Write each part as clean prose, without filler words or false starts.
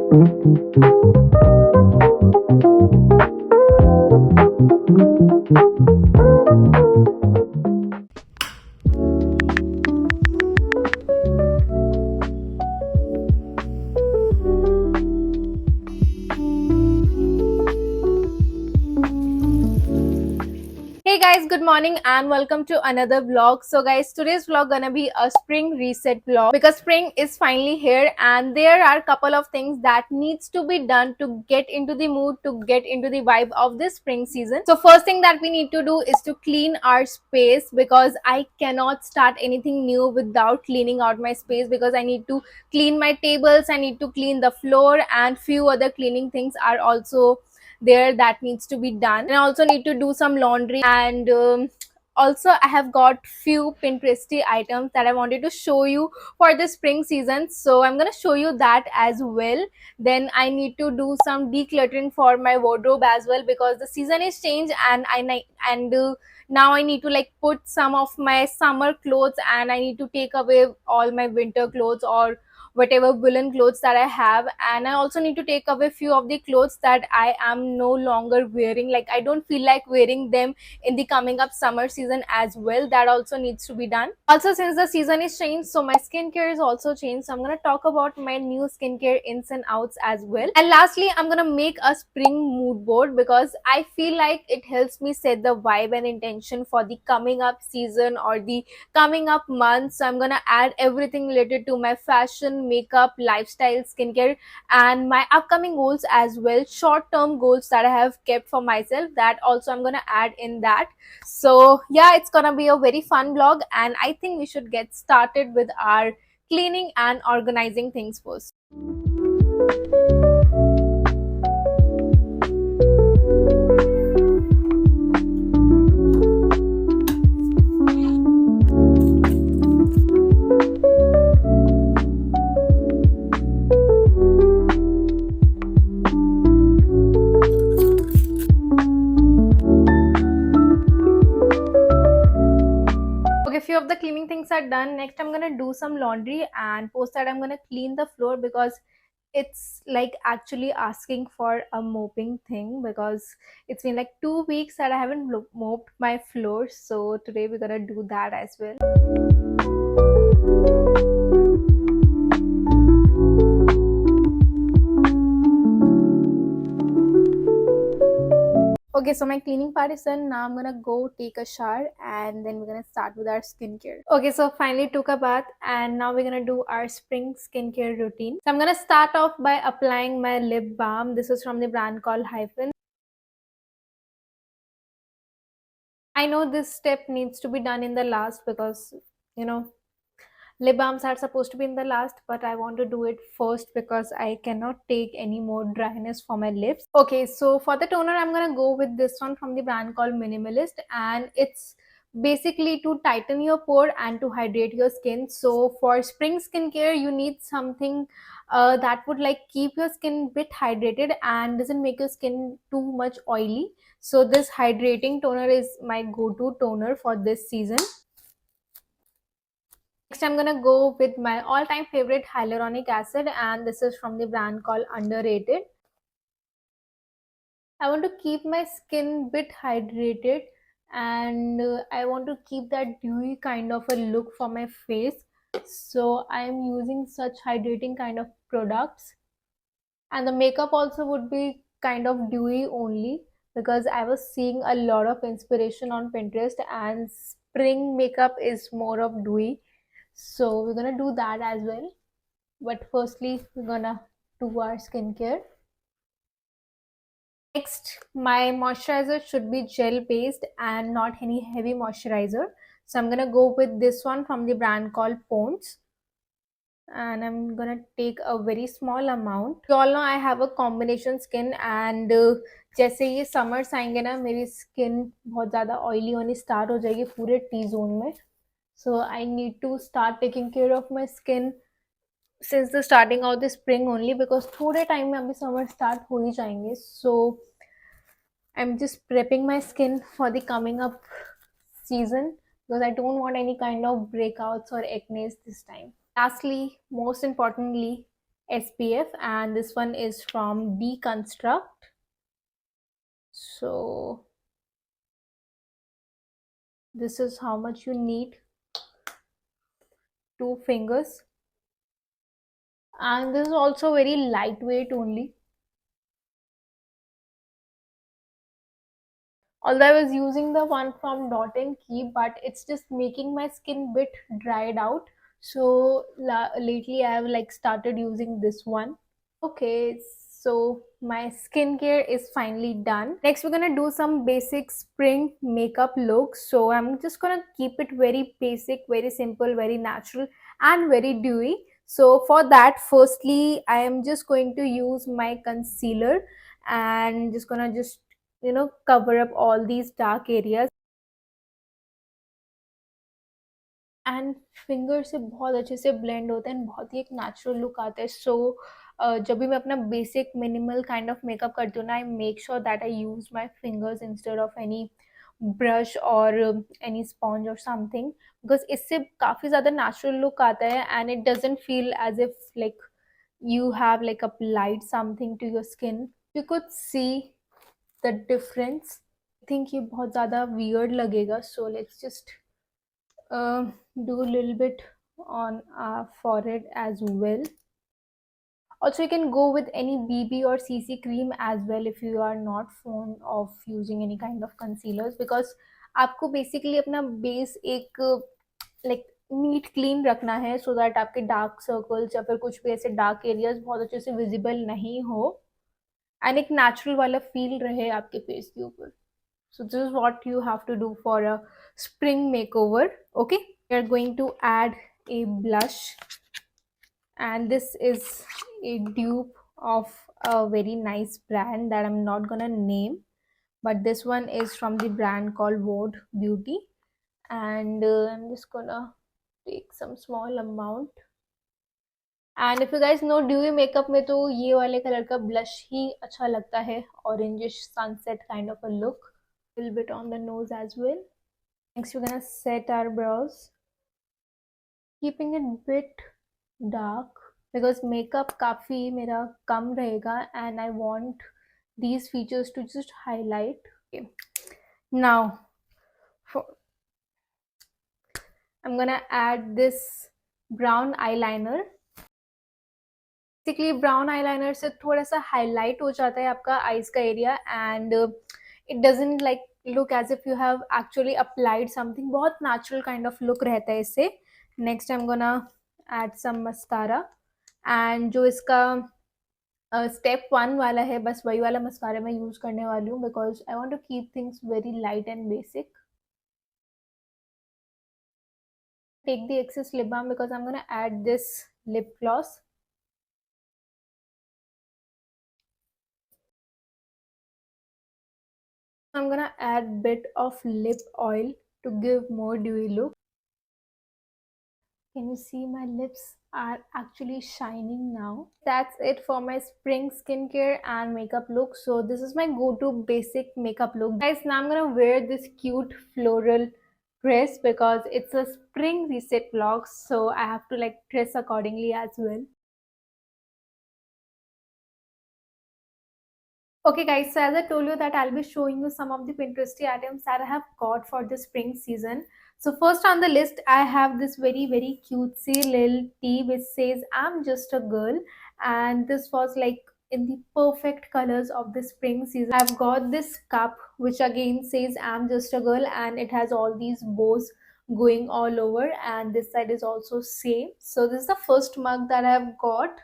Hey guys, good morning and welcome to another vlog. So guys, today's vlog gonna be a spring reset vlog because spring is finally here and there are a couple of things that needs to be done to get into the mood, to get into the vibe of this spring season. So first thing that we need to do is to clean our space because I cannot start anything new without cleaning out my space, because I need to clean my tables, I need to clean the floor, and few other cleaning things are also there that needs to be done. And I also need to do some laundry, and also I have got few Pinteresty items that I wanted to show you for the spring season, so I'm gonna show you that as well. Then I need to do some decluttering for my wardrobe as well, because the season is changed and now I need to like put some of my summer clothes and I need to take away all my winter clothes or whatever woolen clothes that I have. And I also need to take away few of the clothes that I am no longer wearing, like I don't feel like wearing them in the coming up summer season as well. That also needs to be done. Also, since the season is changed, so my skincare is also changed, so I'm gonna talk about my new skincare ins and outs as well. And lastly, I'm gonna make a spring mood board because I feel like it helps me set the vibe and intention for the coming up season or the coming up months. So I'm gonna add everything related to my fashion, makeup, lifestyle, skincare, and my upcoming goals as well, short-term goals that I have kept for myself, that also I'm gonna add in that. So yeah, it's gonna be a very fun vlog, and I think we should get started with our cleaning and organizing things first. Okay, few of the cleaning things are done. Next, I'm gonna do some laundry, and post that I'm gonna clean the floor because it's like actually asking for a mopping thing, because it's been like 2 weeks that I haven't mopped my floor. So today we're gonna do that as well. Okay, so my cleaning part is done. Now I'm gonna go take a shower and then we're gonna start with our skincare. Okay, so finally took a bath and now we're gonna do our spring skincare routine. So I'm gonna start off by applying my lip balm. This is from the brand called Hyphen. I know this step needs to be done in the last because, you know, lip balms are supposed to be in the last, but I want to do it first because I cannot take any more dryness for my lips. Okay, so for the toner, I'm gonna go with this one from the brand called Minimalist, and it's basically to tighten your pore and to hydrate your skin. So for spring skincare, you need something that would like keep your skin bit hydrated and doesn't make your skin too much oily. So this hydrating toner is my go-to toner for this season. Next, I'm gonna go with my all-time favorite hyaluronic acid, and this is from the brand called Underrated. I want to keep my skin bit hydrated, and I want to keep that dewy kind of a look for my face. So I'm using such hydrating kind of products, and the makeup also would be kind of dewy only, because I was seeing a lot of inspiration on Pinterest and spring makeup is more of dewy. So we're gonna do that as well. But firstly, we're gonna do our skincare. Next, my moisturizer should be gel based and not any heavy moisturizer. So I'm gonna go with this one from the brand called Pond's, and I'm gonna take a very small amount. You all know I have a combination skin, and जैसे ये summers आएंगे ना, मेरी skin बहुत ज़्यादा oily होनी start हो जाएगी पूरे T-zone में. So I need to start taking care of my skin since the starting of the spring only, because थोड़े time में अभी summer start हो ही जाएंगे. So I'm just prepping my skin for the coming up season because I don't want any kind of breakouts or acne this time. Lastly, most importantly, SPF, and this one is from Deconstruct. So this is how much you need, 2 fingers, and this is also very lightweight only. Although I was using the one from Dot and Key, but it's just making my skin bit dried out. So lately I have like started using this one. Okay, so my skincare is finally done. Next, we're gonna do some basic spring makeup looks. So I'm just gonna keep it very basic, very simple, very natural, and very dewy. So for that, firstly, I am just going to use my concealer and just gonna just cover up all these dark areas. And finger से बहुत अच्छे से blend होता है and बहुत ही एक natural look आता है. सो जब भी मैं अपना basic minimal kind of makeup करती हूँ ना, I make sure that I use my fingers instead of any brush और एनी स्पॉन्ज और समथिंग, बिकॉज इससे काफ़ी ज़्यादा नेचुरल लुक आता है and it doesn't feel as if like you have like applied something to your skin. You could see the difference. I think ये बहुत ज़्यादा weird लगेगा, so let's just do a little bit on our forehead as well. Also, you can go with any BB or CC cream as well if you are not fond of using any kind of concealers, because आपको basically अपना base एक like NEET clean रखना है, so that आपके dark circles या फिर कुछ भी ऐसे डार्क एरियाज बहुत अच्छे से विजिबल नहीं हो एंड एक नेचुरल वाला फील रहे आपके फेस के ऊपर. So this is what you have to do for a spring makeover. Okay, we are going to add a blush, and this is a dupe of a very nice brand that I'm not gonna name, but this one is from the brand called Vode Beauty, and I'm just gonna take some small amount. And if you guys know dewy makeup में तो ये वाले colour का blush ही अच्छा लगता है, orangish sunset kind of a look. Little bit on the nose as well. Next, we're gonna set our brows, keeping it bit dark because makeup काफी मेरा कम रहेगा and I want these features to just highlight. Okay. Now, for, I'm gonna add this brown eyeliner. Basically brown eyeliner से थोड़ा सा highlight हो जाता है आपका आईज का area and it doesn't like look as if you have actually applied something. बहुत natural kind of look रहता है इससे. Next I am gonna add some mascara, and जो इसका स्टेप 1 वाला है बस वही वाला मस्कारा मैं यूज करने वाली हूँ because I want to keep things very light and basic. Take the excess lip balm because I'm gonna add this lip gloss. I'm gonna add bit of lip oil to give more dewy look. Can you see my lips are actually shining now? That's it for my spring skincare and makeup look. So this is my go-to basic makeup look. Guys, now I'm gonna wear this cute floral dress because it's a spring reset vlog. So I have to like dress accordingly as well. Okay guys, so as I told you that I'll be showing you some of the Pinteresty items that I have got for the spring season. So first on the list, I have this very cutesy little tee which says I'm just a girl, and this was like in the perfect colors of the spring season. I've got this cup which again says I'm just a girl, and it has all these bows going all over, and this side is also same. So this is the first mug that I've got.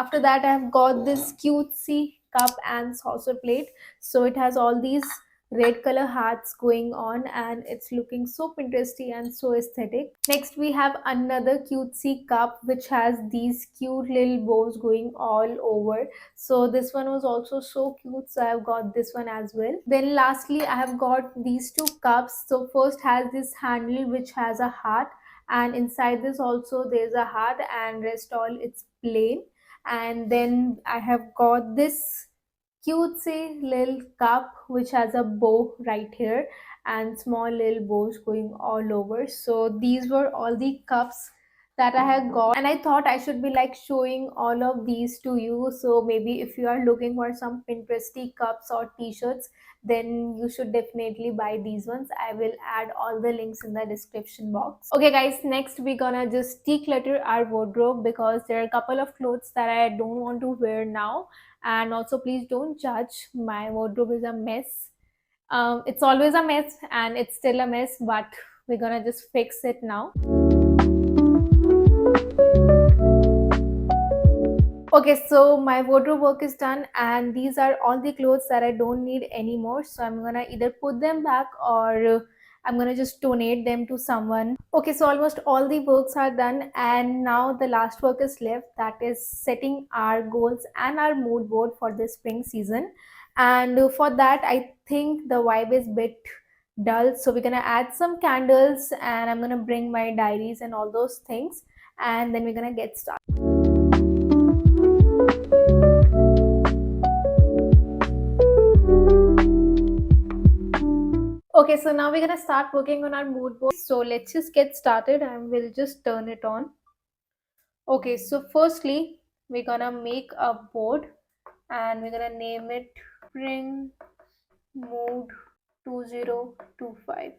After that, I've got this cutesy cup and saucer plate. So it has all these red color hearts going on and it's looking so Pinteresty and so aesthetic. Next, we have another cutesy cup which has these cute little bows going all over. So this one was also so cute, so I've got this one as well. Then lastly, I have got these two cups. So first has this handle which has a heart, and inside this also there's a heart, and rest all it's plain. And then I have got this cutesy little cup which has a bow right here and small little bows going all over. So these were all the cups that I have got, and I thought I should be like showing all of these to you. So maybe if you are looking for some Pinteresty cups or t-shirts, then you should definitely buy these ones. I will add all the links in the description box. Okay guys, next we're gonna just declutter our wardrobe because there are a couple of clothes that I don't want to wear now. And also please don't judge, my wardrobe is a mess. It's always a mess and it's still a mess, but we're gonna just fix it now. Okay, so my wardrobe work is done, and these are all the clothes that I don't need anymore. So I'm gonna either put them back or I'm gonna just donate them to someone. Okay, so almost all the works are done, and now the last work is left, that is setting our goals and our mood board for the spring season. And for that, I think the vibe is bit dull. So we're gonna add some candles, and I'm gonna bring my diaries and all those things, and then we're gonna get started. Okay, so now we're gonna start working on our mood board. So let's just get started and we'll just turn it on. Okay, so firstly, we're gonna make a board and we're gonna name it Spring Mood 2025.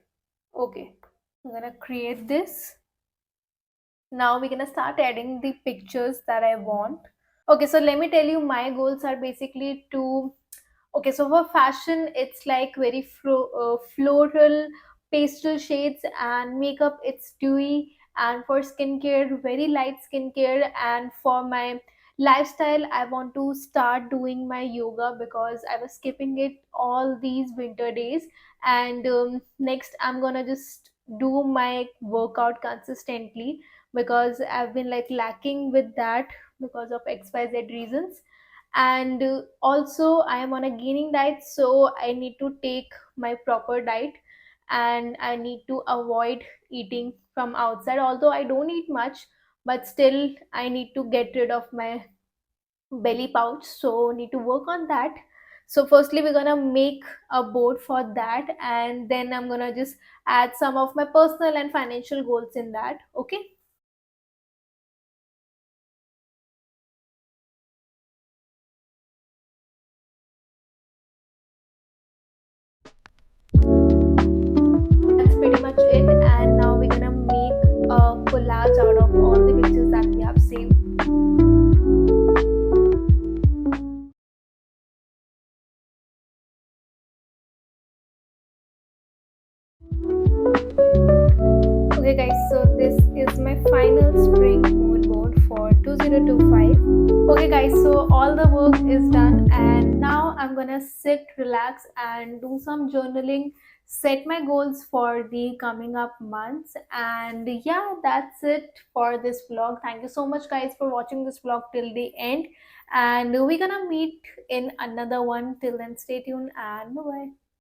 Okay, I'm gonna create this. Now we're gonna start adding the pictures that I want. Okay, so let me tell you, my goals are basically to, okay, so for fashion, it's like very floral, pastel shades, and makeup, it's dewy. And for skincare, very light skincare. And for my lifestyle, I want to start doing my yoga because I was skipping it all these winter days. And next, I'm gonna just do my workout consistently because I've been like lacking with that because of XYZ reasons. And also I am on a gaining diet, so I need to take my proper diet, and I need to avoid eating from outside, although I don't eat much, but still I need to get rid of my belly pouch, so need to work on that. So firstly we're gonna make a board for that, and then I'm gonna just add some of my personal and financial goals in that. Okay. That's pretty much it, and now we're gonna make a collage out of all the pictures that we have saved. Okay guys, so this is my final spring mood board for 2025. Okay guys, so all the work is done, and now I'm gonna sit, relax, and do some journaling, set my goals for the coming up months. And yeah, that's it for this vlog. Thank you so much guys for watching this vlog till the end, and we're gonna meet in another one. Till then, stay tuned and bye bye.